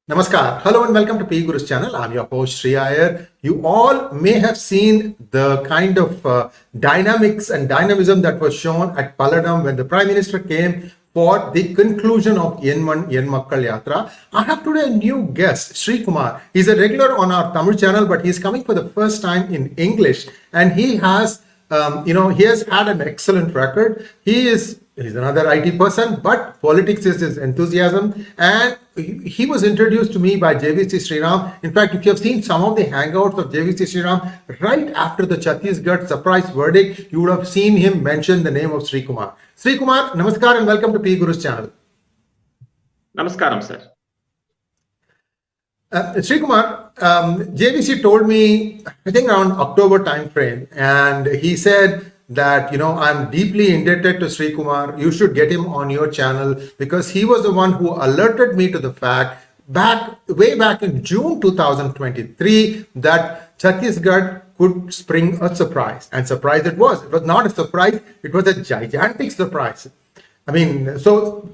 Namaskar. Hello and welcome to PGurus channel. I'm your host Sree Iyer. You all may have seen the kind of dynamics and dynamism that was shown at Palladam when the Prime Minister came for the conclusion of 𝗖𝗚𝗏 𝗖𝗏𝗏 I have today a new guest, Srikumar. He's a regular on our Tamil channel, but he's coming for the first time in English, and he has he has had an excellent record. He's another IT person, but politics is his enthusiasm. And he was introduced to me by 𝗤𝙬𝗍 𝗍𝗏. In fact, if you have seen some of the hangouts of 𝗤𝙬𝗍 𝗍𝗏, right after the Chhattisgarh surprise verdict, you would have seen him mention the name of Srikumar. Srikumar, namaskar and welcome to PGurus channel. Namaskaram, sir. Srikumar, 𝗤𝙬𝗍 told me, I think around October time frame, and he said that, I'm deeply indebted to Srikumar. You should get him on your channel because he was the one who alerted me to the fact way back in June 2023 that Chhattisgarh could spring a surprise. And surprise it was. It was not a surprise. It was a gigantic surprise. I mean, so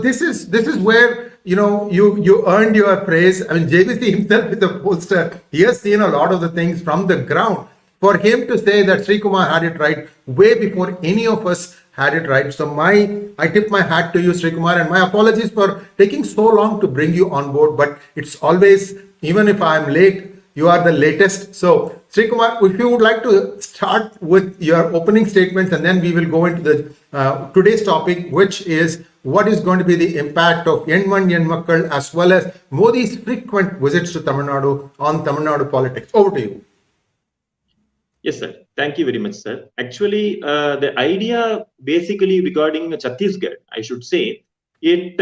this is where you earned your praise. I mean, 𝗤𝙬𝗍 himself is a pollster. He has seen a lot of the things from the ground. For him to say that Srikumar had it right way before any of us had it right. So I tip my hat to you, Srikumar, and my apologies for taking so long to bring you on board. But it's always, even if I'm late, you are the latest. So Srikumar, if you would like to start with your opening statements, and then we will go into the today's topic, which is what is going to be the impact of 𝗖𝗏 𝗖𝗏𝗏 as well as Modi's frequent visits to Tamil Nadu on Tamil Nadu politics. Over to you. Yes, sir. Thank you very much, sir. Actually, the idea basically regarding Chhattisgarh, I should say, it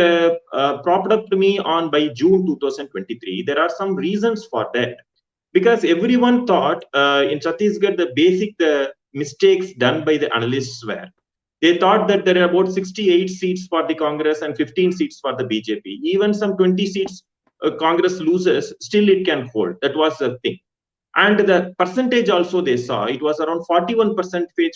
propped up to me by June 2023. There are some reasons for that. Because everyone thought in Chhattisgarh, the mistakes done by the analysts were, they thought that there are about 68 seats for the Congress and 15 seats for the BJP. Even some 20 seats Congress loses, still it can hold. That was the thing. And the percentage also they saw, it was around 41%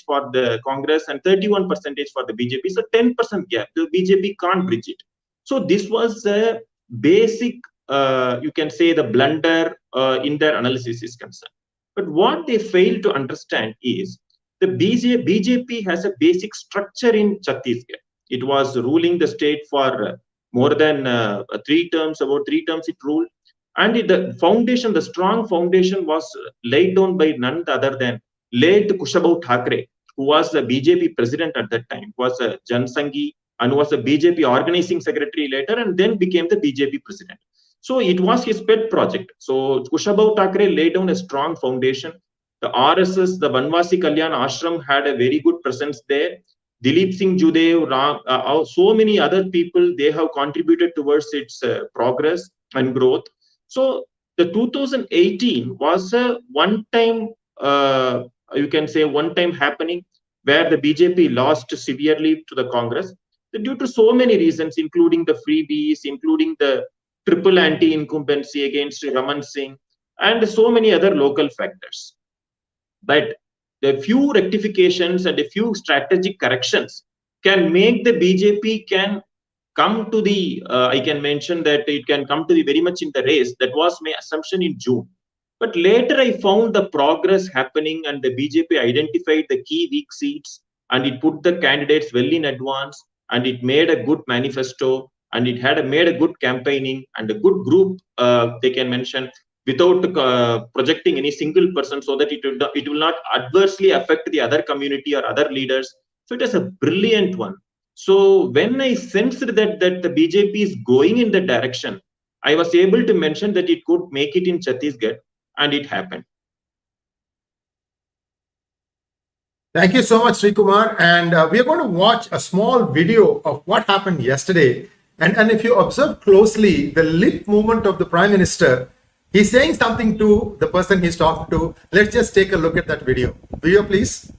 for the Congress and 31% for the BJP. So 10% gap, the BJP can't bridge it. So this was a basic, you can say, the blunder in their analysis is concerned. But what they failed to understand is the BJP has a basic structure in Chhattisgarh. It was ruling the state for more than 3 terms, about 3 terms it ruled. And the foundation, the strong foundation was laid down by none other than late 𝗏𝗏𝗏 who was the BJP president at that time, was a 𝗏𝗏𝘅 and was a BJP organizing secretary later and then became the BJP president. So it was his pet project. So 𝗏𝗏𝗏 laid down a strong foundation. The RSS, the Vanvasi Kalyan Ashram had a very good presence there. Dilip Singh Judev, so many other people, they have contributed towards its progress and growth. So the 2018 was a one-time, you can say one-time happening where the BJP lost severely to the Congress due to so many reasons, including the freebies, including the triple anti-incumbency against Raman Singh, and so many other local factors. But the few rectifications and a few strategic corrections can make the BJP can come to the, I can mention that it can come to the very much in the race. That was my assumption in June. But later I found the progress happening and the BJP identified the key weak seats and it put the candidates well in advance and it made a good manifesto and it had made a good campaigning and a good group they can mention without projecting any single person so that it will not adversely affect the other community or other leaders. So it is a brilliant one. So when I sensed that the BJP is going in that direction, I was able to mention that it could make it in Chhattisgarh, and it happened. Thank you so much, Srikumar. And we are going to watch a small video of what happened yesterday. And if you observe closely the lip movement of the Prime Minister, he's saying something to the person he's talking to. Let's just take a look at that video. Video, please.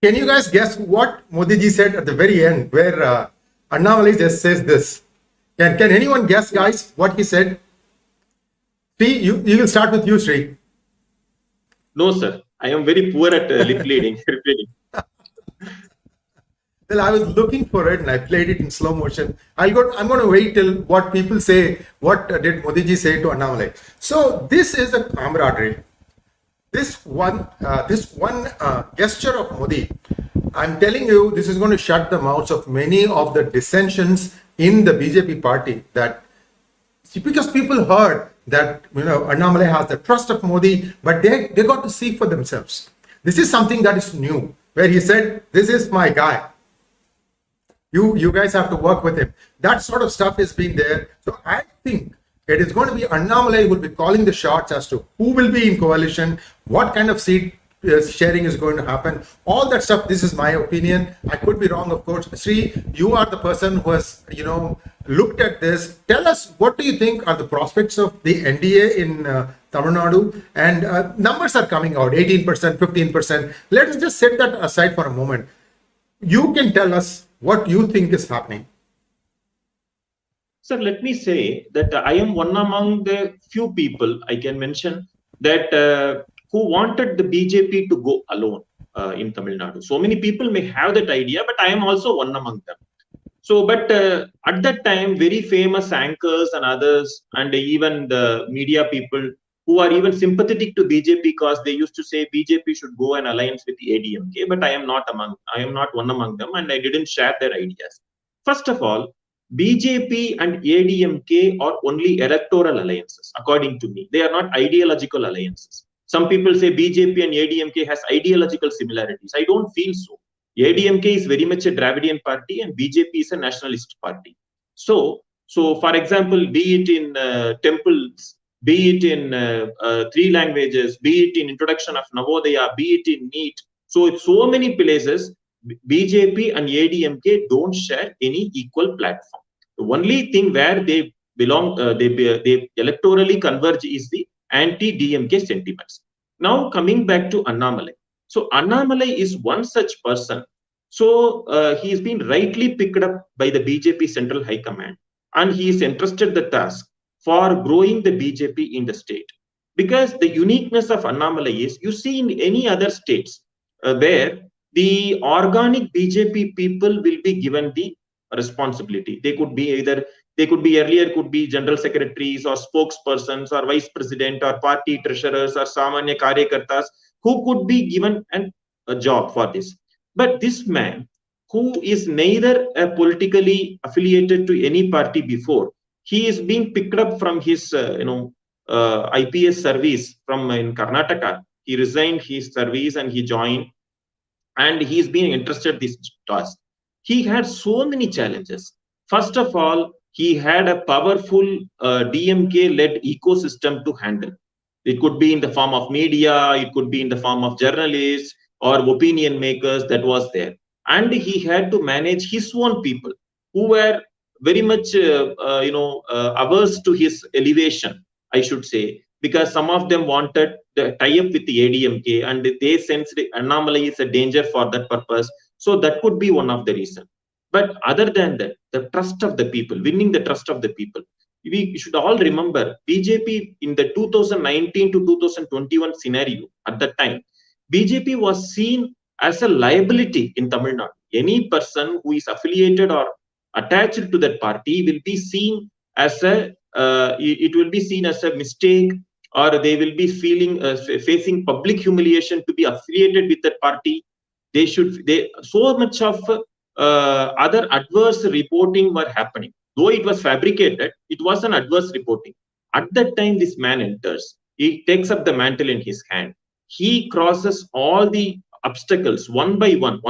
Can you guys guess what Modi ji said at the very end, where Annamalai just says this? Can anyone guess, guys, what he said? Sree, you will start with you, Sree. No, sir. I am very poor at lip reading. Well, I was looking for it and I played it in slow motion. I'm going to wait till what people say. What did Modi ji say to Annamalai? So this is a camaraderie. This one gesture of Modi, I'm telling you, this is going to shut the mouths of many of the dissensions in the BJP party. That because people heard that Annamalai has the trust of Modi, but they got to see for themselves. This is something that is new, where he said, "This is my guy. You guys have to work with him." That sort of stuff has been there. So I think it is going to be Annamalai who will be calling the shots as to who will be in coalition, what kind of seat sharing is going to happen, all that stuff. This is my opinion. I could be wrong, of course. Sree, you are the person who has, looked at this. Tell us, what do you think are the prospects of the NDA in Tamil Nadu? And numbers are coming out, 18%, 15%. Let us just set that aside for a moment. You can tell us what you think is happening. Sir, let me say that I am one among the few people I can mention that who wanted the BJP to go alone in Tamil Nadu. So many people may have that idea, but I am also one among them. So, but at that time, very famous anchors and others, and even the media people who are even sympathetic to BJP, because they used to say BJP should go an alliance with the ADMK, but I am not one among them, and I didn't share their ideas. First of all, BJP and ADMK are only electoral alliances, according to me. They are not ideological alliances. Some people say BJP and ADMK has ideological similarities. I don't feel so. ADMK is very much a Dravidian party and BJP is a nationalist party. So for example, be it in temples, be it in 3 languages, be it in introduction of Navodaya, be it in NEET. So many places, BJP and ADMK don't share any equal platform. The only thing where they belong, they electorally converge is the anti-DMK sentiments. Now coming back to Annamalai. So Annamalai is one such person. So he has been rightly picked up by the BJP Central High Command, and he is entrusted the task for growing the BJP in the state. Because the uniqueness of Annamalai is, you see in any other states where the organic BJP people will be given the responsibility. They could be earlier could be general secretaries or spokespersons or vice president or party treasurers or samanya karyakartas who could be given a job for this. But this man, who is neither politically affiliated to any party before, he is being picked up from his IPS service from in Karnataka. He resigned his service and he joined, and he is being entrusted this task. He had so many challenges. First of all, he had a powerful DMK-led ecosystem to handle. It could be in the form of media, it could be in the form of journalists or opinion makers that was there. And he had to manage his own people who were very much averse to his elevation, I should say, because some of them wanted to tie up with the ADMK and they sensed Annamalai is a danger for that purpose. So that could be one of the reasons. But other than that, the trust of the people, winning the trust of the people. We should all remember BJP in the 2019 to 2021 scenario at that time, BJP was seen as a liability in Tamil Nadu. Any person who is affiliated or attached to that party will be seen as it will be seen as a mistake, or they will be facing public humiliation to be affiliated with that party. So much of other adverse reporting were happening. Though it was fabricated, it was an adverse reporting. At that time, this man enters. He takes up the mantle in his hand. He crosses all the obstacles one by one,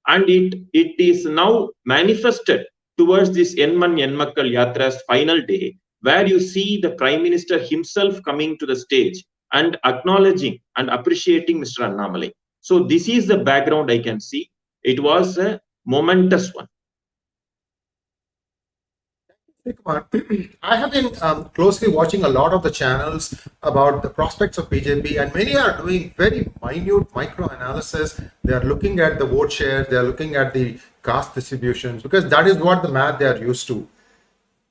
and it is now manifested towards this Mann Makkal Yatra's final day, where you see the Prime Minister himself coming to the stage and acknowledging and appreciating Mr. Annamalai. So this is the background I can see. It was a momentous one. Srikumar, I have been closely watching a lot of the channels about the prospects of BJP, and many are doing very minute micro analysis. They are looking at the vote shares, they are looking at the caste distributions, because that is what the math they are used to.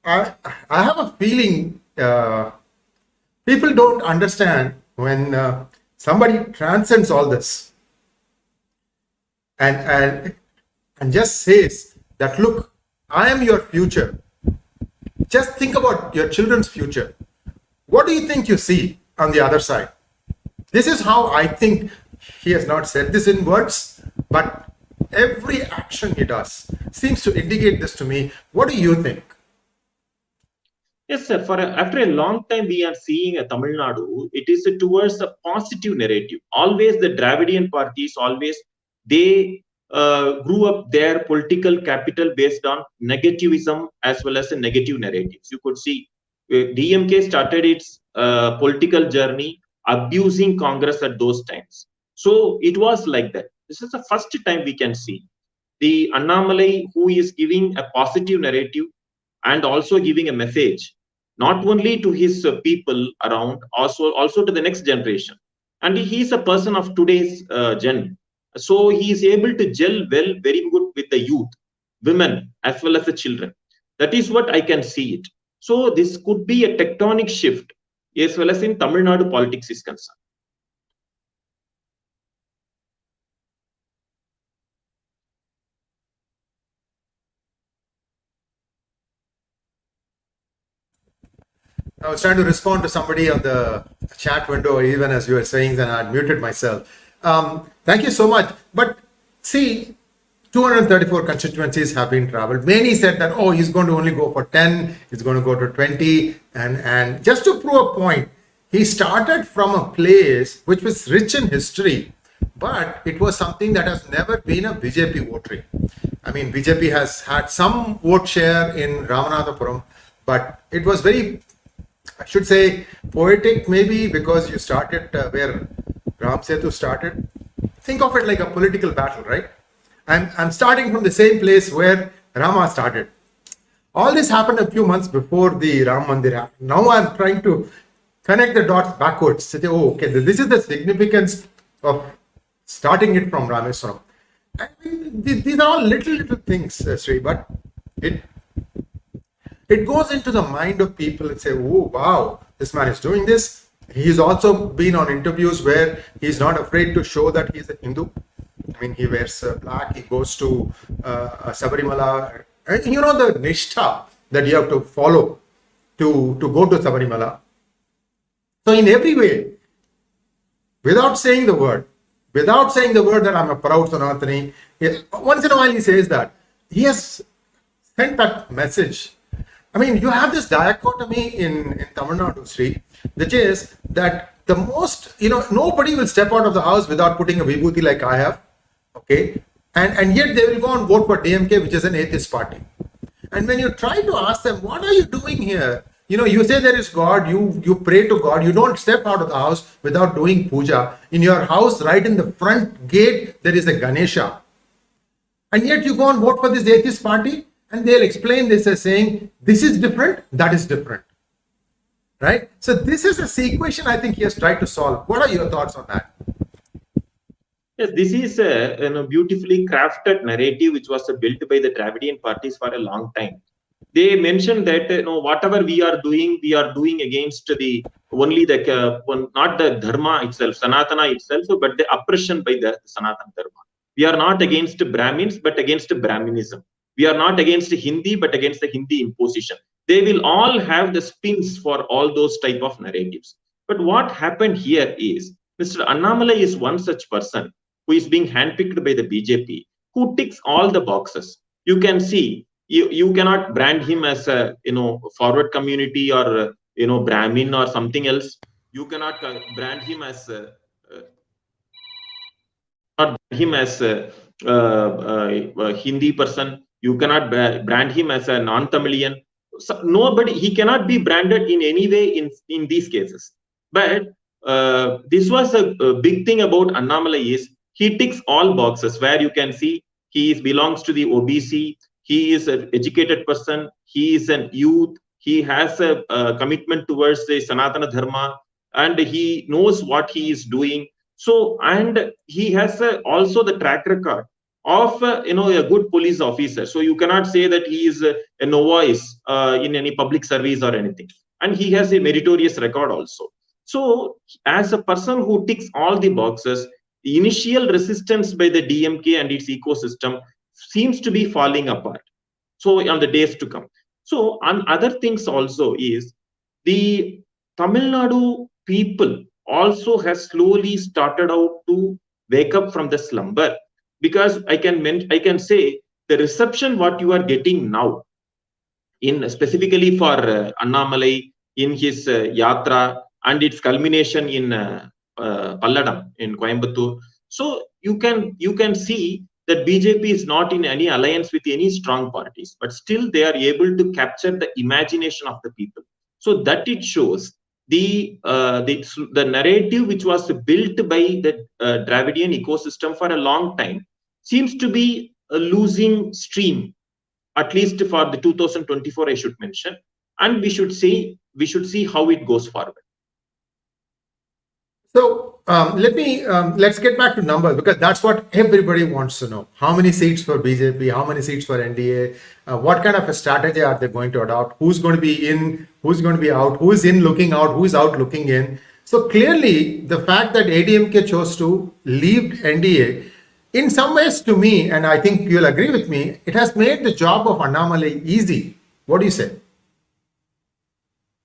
I have a feeling people don't understand when somebody transcends all this and just says that, look, I am your future. Just think about your children's future. What do you think you see on the other side? This is how I think he has not said this in words, but every action he does seems to indicate this to me. What do you think? Yes, sir. After a long time, we are seeing a Tamil Nadu. It is towards a positive narrative. Always the Dravidian parties, always they grew up their political capital based on negativism as well as the negative narratives. You could see DMK started its political journey abusing Congress at those times. So it was like that. This is the first time we can see the Annamalai who is giving a positive narrative and also giving a message not only to his people around, also to the next generation. And he is a person of today's gen. So he is able to gel well, very good with the youth, women, as well as the children. That is what I can see it. So this could be a tectonic shift as well as in Tamil Nadu politics is concerned. I was trying to respond to somebody on the chat window, even as you were saying, and I had muted myself. Thank you so much. But see, 234 constituencies have been traveled. Many said that, oh, he's going to only go for 10, he's going to go to 20. And just to prove a point, he started from a place which was rich in history, but it was something that has never been a BJP votary. I mean, BJP has had some vote share in Ramanathapuram, but it was very, I should say, poetic maybe, because you started where Ram Setu started. Think of it like a political battle, right? I'm starting from the same place where Rama started. All this happened a few months before the Ram Mandir. Now I'm trying to connect the dots backwards. Say, oh, okay, this is the significance of starting it from Rameswaram. I mean, these are all little things, Sree, but it goes into the mind of people and say, oh, wow, this man is doing this. He's also been on interviews where he's not afraid to show that he's a Hindu. I mean, he wears black, he goes to Sabarimala. And you know the nishtha that you have to follow to go to Sabarimala. So in every way, without saying the word that I'm a proud Sanatani, once in a while he says that. He has sent that message. I mean, you have this dichotomy in Tamil Nadu, Sree, which is that the most, nobody will step out of the house without putting a vibhuti like I have, okay? And yet they will go and vote for DMK, which is an atheist party. And when you try to ask them, what are you doing here? You say there is God, you pray to God, you don't step out of the house without doing puja. In your house, right in the front gate, there is a Ganesha. And yet you go and vote for this atheist party, and they'll explain this as saying, this is different, that is different. Right? So this is a equation I think he has tried to solve. What are your thoughts on that? Yes, this is a beautifully crafted narrative which was built by the Dravidian parties for a long time. They mentioned that whatever we are doing against only not the dharma itself, Sanatana itself, but the oppression by the Sanatana dharma. We are not against Brahmins, but against Brahminism. We are not against Hindi, but against the Hindi imposition. They will all have the spins for all those type of narratives. But what happened here is, Mr. Annamalai is one such person who is being handpicked by the BJP, who ticks all the boxes. You can see, you cannot brand him as a forward community or Brahmin or something else. You cannot brand him as a Hindi person. You cannot brand him as a non-Tamilian. So he cannot be branded in any way in these cases. But this was a big thing about Annamalai is he ticks all boxes where you can see he belongs to the OBC. He is an educated person. He is an youth. He has a commitment towards the Sanatana Dharma, and he knows what he is doing. So, and he has also the track record of a good police officer. So you cannot say that he is a novice in any public service or anything. And he has a meritorious record also. So as a person who ticks all the boxes, the initial resistance by the DMK and its ecosystem seems to be falling apart. So on the days to come. So on other things also is the Tamil Nadu people also has slowly started out to wake up from the slumber, because I can say the reception what you are getting now, in specifically for Annamalai in his yatra and its culmination in Palladam in Coimbatore. So you can see that BJP is not in any alliance with any strong parties, but still they are able to capture the imagination of the people. So that it shows the narrative which was built by the Dravidian ecosystem for a long time seems to be a losing stream, at least for the 2024 I should mention, and we should see how it goes forward. So let's get back to numbers, because that's what everybody wants to know. How many seats for BJP? How many seats for NDA? What kind of a strategy are they going to adopt? Who's going to be in? Who's going to be out? Who is in looking out? Who is out looking in? So clearly, the fact that ADMK chose to leave NDA, in some ways to me, and I think you'll agree with me, it has made the job of Annamalai easy. What do you say?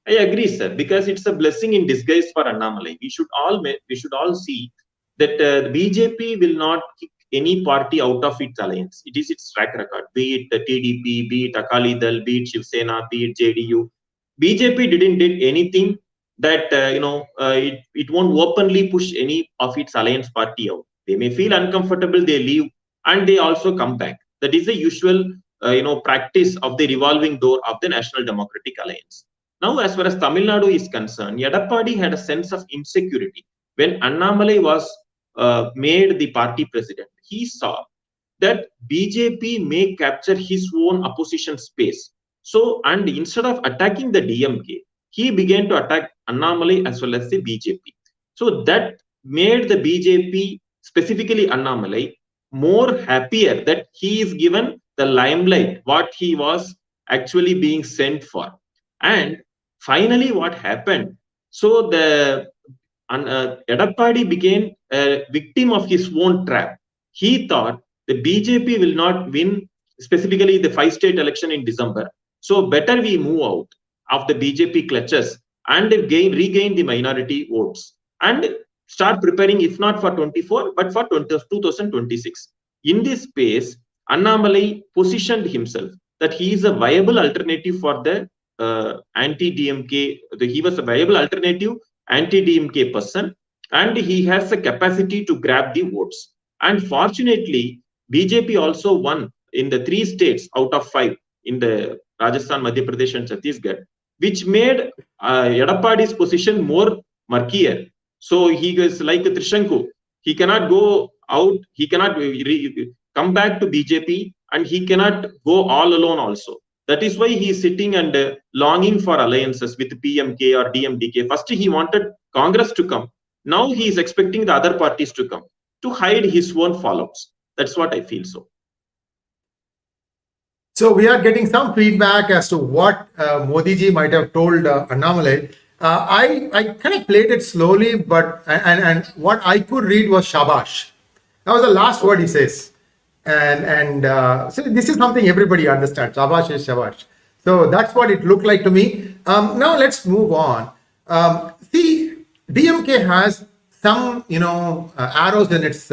I agree, sir, because it's a blessing in disguise for Annamalai. We should all see that the BJP will not kick any party out of its alliance. It is its track record, be it the TDP, be it Akali Dal, be it Shiv Sena, be it JDU. BJP didn't did anything that it won't openly push any of its alliance party out. They may feel uncomfortable, they leave, and they also come back. That is the usual practice of the revolving door of the National Democratic Alliance. Now, as far as Tamil Nadu is concerned, Edappadi had a sense of insecurity. When Annamalai was made the party president, he saw that BJP may capture his own opposition space. So, and instead of attacking the DMK, he began to attack Annamalai as well as the BJP. So that made the BJP, specifically Annamalai, more happier that he is given the limelight, what he was actually being sent for. And finally, what happened? So the Edappadi became a victim of his own trap. He thought the BJP will not win, specifically the 5-state election in December. So better we move out of the BJP clutches and regain the minority votes and start preparing, if not for 24, but for 2026. In this space, Annamalai positioned himself that he is a viable alternative for the anti-DMK. He was a viable alternative anti-DMK person, and he has the capacity to grab the votes. And fortunately, BJP also won in the 3 states out of 5 in the Rajasthan, Madhya Pradesh, and Chhattisgarh, which made Edappadi's position more murkier. So he is like a Trishanku. He cannot go out. He cannot come back to BJP, and he cannot go all alone also. That is why he is sitting and longing for alliances with PMK or DMDK. First, he wanted Congress to come. Now he is expecting the other parties to come to hide his own fallouts. That's what I feel so. So we are getting some feedback as to what Modi ji might have told Annamalai. I kind of played it slowly, but and what I could read was shabash. That was the last word he says. And so this is something everybody understands. Shabash is shabash. So that's what it looked like to me. Now let's move on. See, DMK has some, arrows in its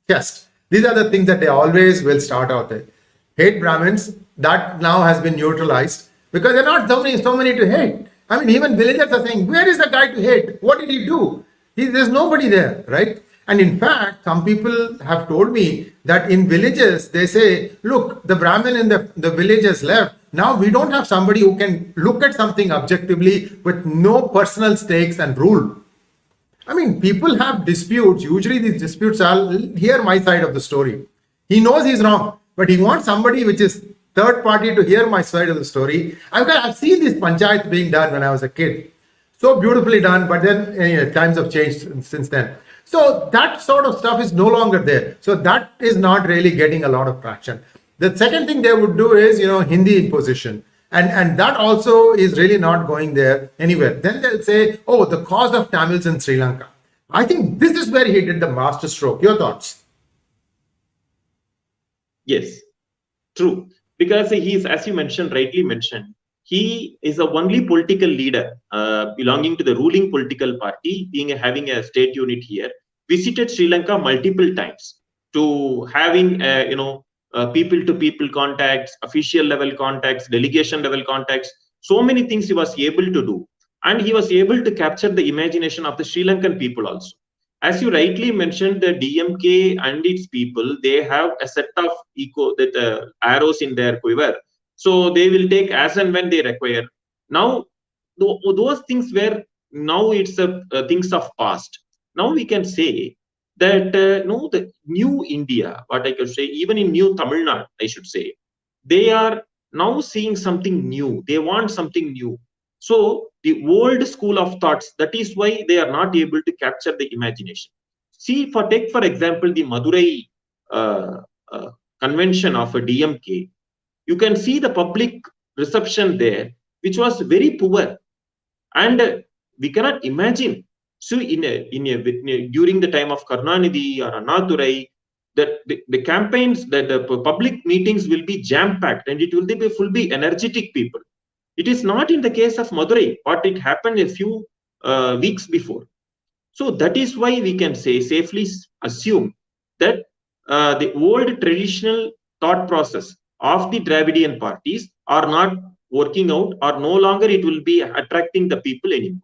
chest. These are the things that they always will start out with. Hate Brahmins, that now has been neutralized because there are not so many to hate. I mean, even villagers are saying, where is the guy to hate? What did he do? There's nobody there, right? And in fact, some people have told me that in villages, they say, look, the Brahmin in the village has left. Now we don't have somebody who can look at something objectively with no personal stakes and rule. I mean, people have disputes. Usually these disputes are, hear my side of the story. He knows he's wrong, but he wants somebody which is third party to hear my side of the story. I've seen these panchayats being done when I was a kid. So beautifully done, but then times have changed since then. So that sort of stuff is no longer there. So that is not really getting a lot of traction. The second thing they would do is, Hindi imposition. And that also is really not going there anywhere. Then they'll say, oh, the cause of Tamils in Sri Lanka. I think this is where he did the master stroke. Your thoughts? Yes, true. Because he is, as you mentioned, rightly mentioned, he is the only political leader belonging to the ruling political party, having a state unit here, visited Sri Lanka multiple times to having, people-to-people contacts, official level contacts, delegation level contacts. So many things he was able to do. And he was able to capture the imagination of the Sri Lankan people also. As you rightly mentioned, the DMK and its people, they have a set of arrows in their quiver. So they will take as and when they require. Now, those things were, now it's things of past. Now we can say that, the new India, what I could say, even in new Tamil Nadu, I should say, they are now seeing something new. They want something new. So the old school of thoughts, that is why they are not able to capture the imagination. See, take for example, the Madurai convention of a DMK. You can see the public reception there, which was very poor. And we cannot imagine. So during the time of Karunanidhi or Annadurai, that the campaigns, that the public meetings will be jam-packed and it will be energetic people. It is not in the case of Madurai, but it happened a few weeks before. So that is why we can say, safely assume that the old traditional thought process of the Dravidian parties are not working out, or no longer it will be attracting the people anymore.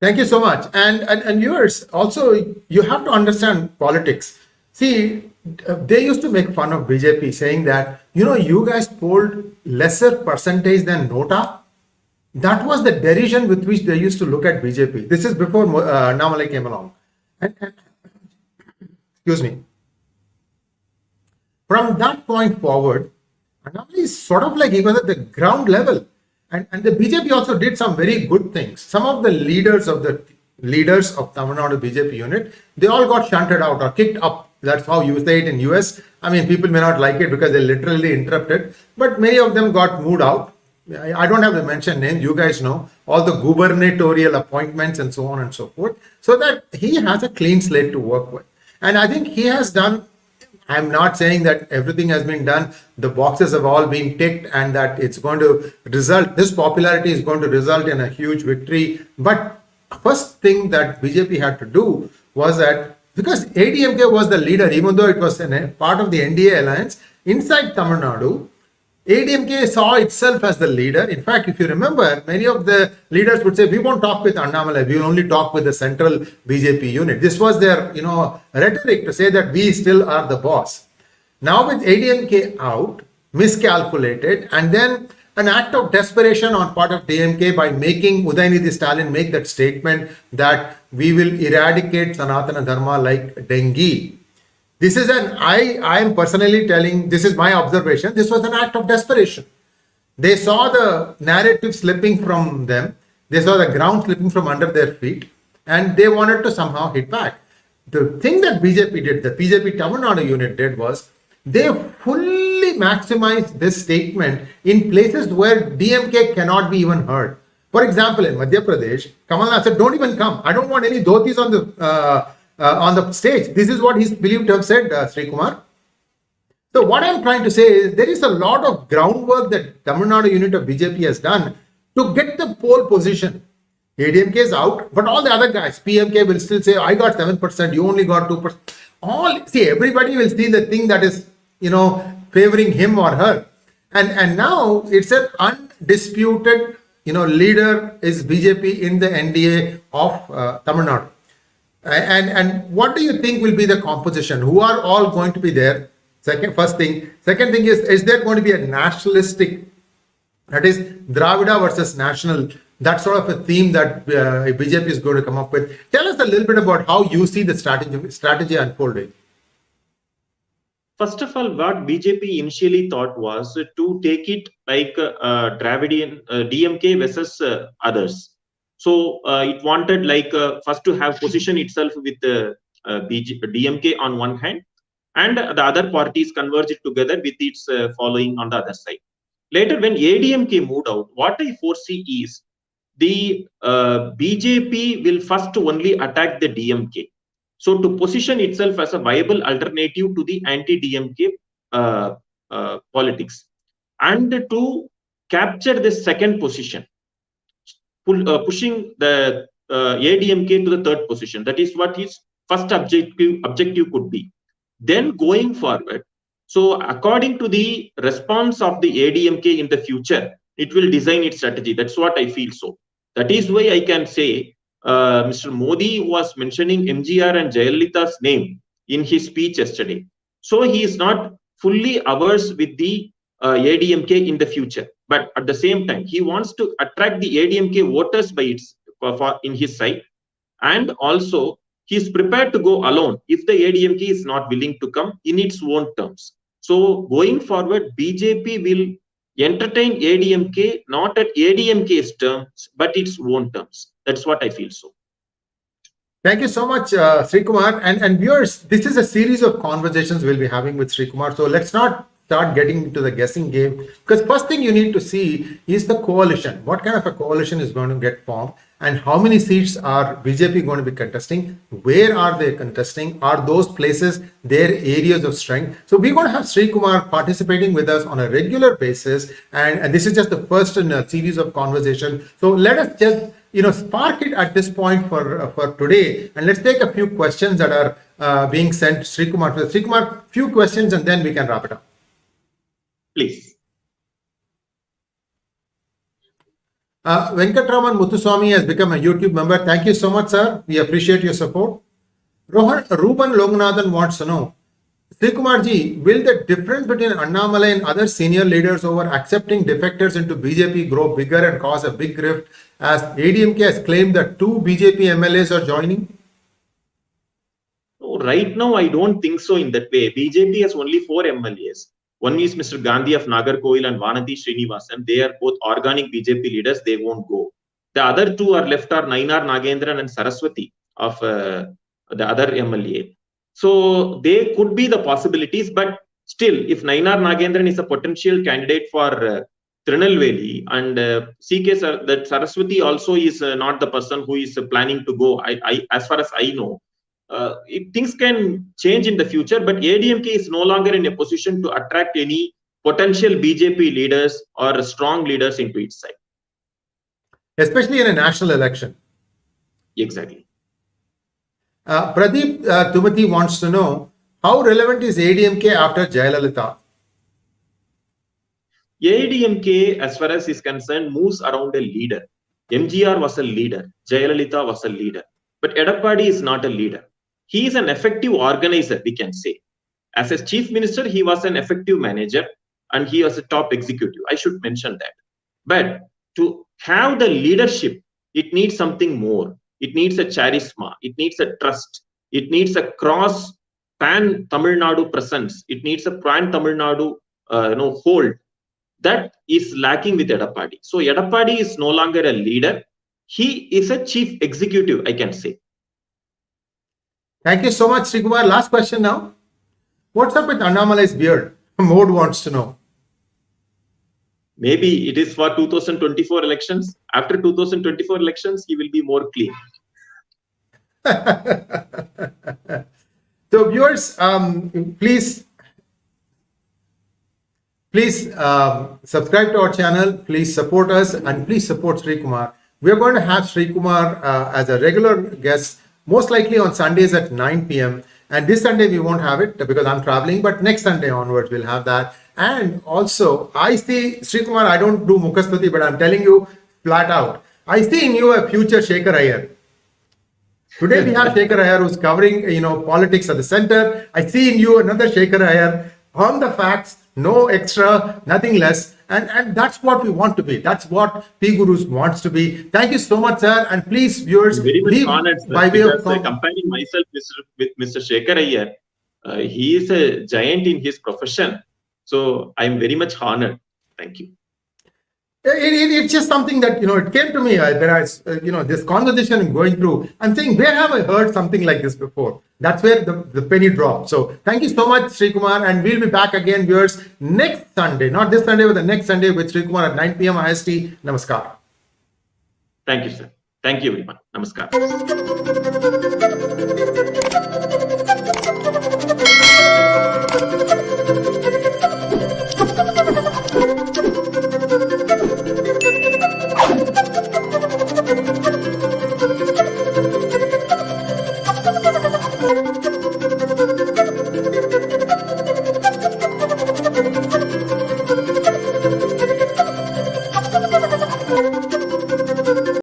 Thank you so much. And viewers, also, you have to understand politics. See, they used to make fun of BJP, saying that, you guys polled lesser percentage than Nota. That was the derision with which they used to look at BJP. This is before Annamalai came along. Excuse me. From that point forward, Annamalai is sort of like he was at the ground level. And the BJP also did some very good things. Some of the leaders of Tamil Nadu BJP unit, they all got shunted out or kicked up. That's how you say it in US. I mean, people may not like it because they literally interrupted, but many of them got moved out. I don't have to mention names. You guys know all the gubernatorial appointments and so on and so forth. So that he has a clean slate to work with. And I think he has done, I'm not saying that everything has been done. The boxes have all been ticked and that it's going to result, this popularity is going to result in a huge victory. But first thing that BJP had to do was that, because ADMK was the leader, even though it was a part of the NDA alliance, inside Tamil Nadu, ADMK saw itself as the leader. In fact, if you remember, many of the leaders would say, we won't talk with Annamalai, we will only talk with the central BJP unit. This was their, rhetoric to say that we still are the boss. Now with ADMK out, miscalculated, and then an act of desperation on part of DMK by making Udayinidhi Stalin make that statement that we will eradicate Sanatana Dharma like dengue. This is I am personally telling, this is my observation, this was an act of desperation. They saw the narrative slipping from them, they saw the ground slipping from under their feet, and they wanted to somehow hit back. The thing that BJP did, the BJP Tamil Nadu unit did, was they fully maximized this statement in places where DMK cannot be even heard. For example, in Madhya Pradesh, Kamal Nath said, don't even come. I don't want any dhotis on the stage. This is what he's believed to have said, Srikumar. So what I'm trying to say is there is a lot of groundwork that Tamil Nadu unit of BJP has done to get the pole position. ADMK is out, but all the other guys, PMK will still say, I got 7%, you only got 2%. Everybody will see the thing that is, favoring him or her. And now it's an undisputed, leader is BJP in the NDA of Tamil Nadu. And what do you think will be the composition? Who are all going to be there? First thing. Second thing is there going to be a nationalistic, that is Dravida versus national, that sort of a theme that BJP is going to come up with? Tell us a little bit about how you see the strategy unfolding. First of all, what BJP initially thought was to take it like Dravidian DMK versus others. So it wanted like first to have position itself with DMK on one hand, and the other parties converge it together with its following on the other side. Later, when ADMK moved out, what I foresee is the BJP will first only attack the DMK. So to position itself as a viable alternative to the anti-DMK politics, and to capture the second position, pushing the ADMK to the third position. That is what his first objective could be. Then going forward, so according to the response of the ADMK in the future, it will design its strategy. That's what I feel so. That is why I can say Mr. Modi was mentioning MGR and Jayalalitha's name in his speech yesterday. So he is not fully averse with the ADMK in the future. But at the same time, he wants to attract the ADMK voters by in his side. And also, he is prepared to go alone if the ADMK is not willing to come in its own terms. So going forward, BJP will entertain ADMK not at ADMK's terms, but its own terms. That's what I feel so. Thank you so much, Srikumar. And viewers, this is a series of conversations we'll be having with Srikumar. So let's not start getting into the guessing game, because first thing you need to see is the coalition. What kind of a coalition is going to get formed, and how many seats are BJP going to be contesting? Where are they contesting? Are those places their areas of strength? So we're going to have Srikumar participating with us on a regular basis, and this is just the first in a series of conversation. So let us just spark it at this point for today, and let's take a few questions that are being sent to Srikumar. Srikumar, few questions, and then we can wrap it up. Please. Venkatraman Muthuswamy has become a YouTube member. Thank you so much, sir. We appreciate your support. Ruben Loganathan wants to know, Srikumar ji, will the difference between Annamalai and other senior leaders over accepting defectors into BJP grow bigger and cause a big rift, as ADMK has claimed that 2 BJP MLAs are joining? Oh, right now, I don't think so in that way. BJP has only 4 MLAs. One is Mr. Gandhi of Nagarkoil and Vanati Srinivasan. They are both organic BJP leaders. They won't go. The other 2 are left are Nainar Nagendran and Saraswati of the other MLA. So they could be the possibilities, but still, if Nainar Nagendran is a potential candidate for Tirunelveli, and that Saraswati also is not the person who is planning to go, as far as I know. Things can change in the future, but ADMK is no longer in a position to attract any potential BJP leaders or strong leaders into its side. Especially in a national election. Exactly. Pradeep Tumati wants to know, how relevant is ADMK after Jayalalitha? AIADMK, as far as is concerned, moves around a leader. MGR was a leader. Jayalalitha was a leader. But Edappadi is not a leader. He is an effective organizer, we can say. As a chief minister, he was an effective manager, and he was a top executive. I should mention that. But to have the leadership, it needs something more. It needs a charisma. It needs a trust. It needs a cross pan Tamil Nadu presence. It needs a pan Tamil Nadu hold. That is lacking with Edappadi. So Edappadi is no longer a leader. He is a chief executive, I can say. Thank you so much, Srikumar. Last question now. What's up with Annamalai's beard? Mode wants to know. Maybe it is for 2024 elections. After 2024 elections, he will be more clean. So viewers, please subscribe to our channel. Please support us, and please support Srikumar. We are going to have Srikumar as a regular guest, most likely on Sundays at 9 p.m. And this Sunday we won't have it because I'm traveling, but next Sunday onwards we'll have that. And also, I see, Srikumar, I don't do Mukhastuti, but I'm telling you flat out, I see in you a future 𝗏𝗍𝗃 Iyer. Today we have 𝗏𝗍𝗃 Iyer who's covering, politics at the center. I see in you another 𝗏𝗍𝗃 Iyer on the facts, no extra, nothing less. And that's what we want to be. That's what PGurus wants to be. Thank you so much, sir. And please, viewers, very much honored, sir, by way of comparing myself with Mr. 𝗏𝗍𝗃 Iyer, He is a giant in his profession. So I'm very much honored. Thank you. It's just something that, it came to me when I, this conversation I'm going through. I'm saying, where have I heard something like this before? That's where the penny dropped. So thank you so much, Srikumar. And we'll be back again, viewers, next Sunday, not this Sunday, but the next Sunday with Srikumar at 9 p.m. IST. Namaskar. Thank you, sir. Thank you, everyone. Namaskar.